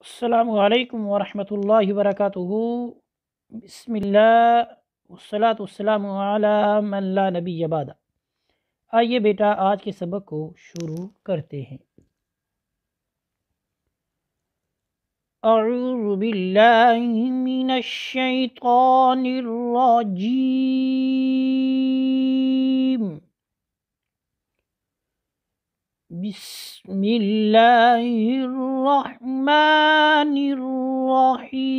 अस्सलामु अलैकुम वरहमतुल्लाहि वबरकातुहू। बिस्मिल्लाह वस्सलातु वस्सलामु अला मन ला नबिय्य बाद। आइए बेटा आज के सबक को शुरू करते हैं। अऊज़ु बिल्लाहि मिनश शैतानिर रजीम। बिस्मिल्लाहिर रहमानिर रहीम।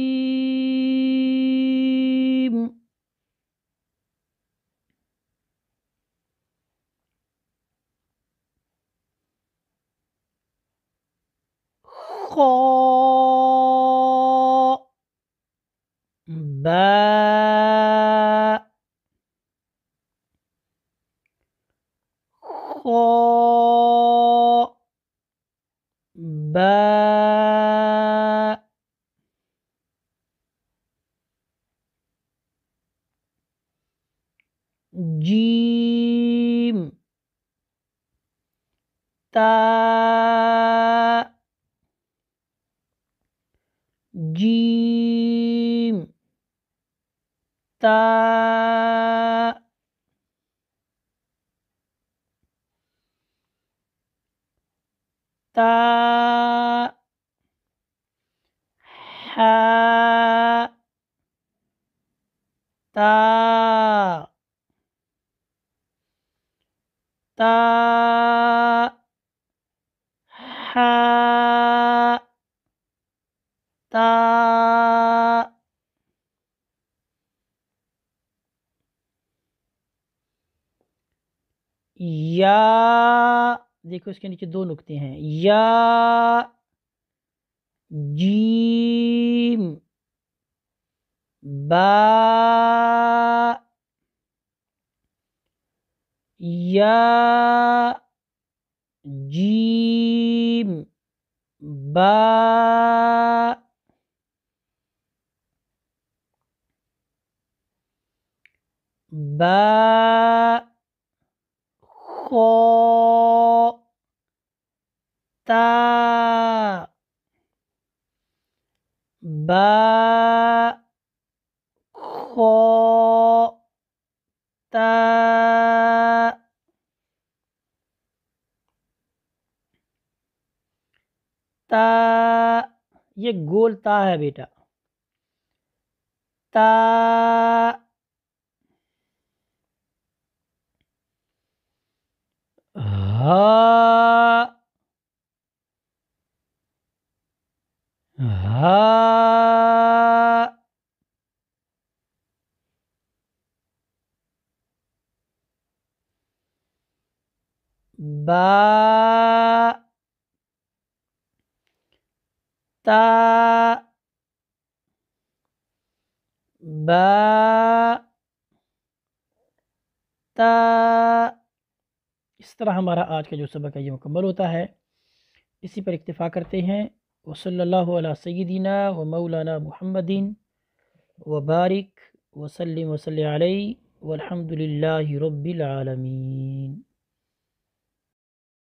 खा बा खा बा जीम ता जीम ता ता हा ता ता हा ता या। देखो इसके नीचे दो नुक्ते हैं। या जीम बा या जीम बा बा खो ता बा खो ता ता। ये गोल ता है बेटा। ता हा हा बा ता बा ता। इस तरह हमारा आज का जो सबक है ये मुकम्मल होता है। इसी पर इक्तिफ़ा करते हैं। वसल्लल्लाहु अला सय्यिदिना व मौलाना मुहम्मदिन व बारिक वसल्लिम वसल्लि अलैहि वल्हम्दुलिल्लाहि रब्बिल आलमीन।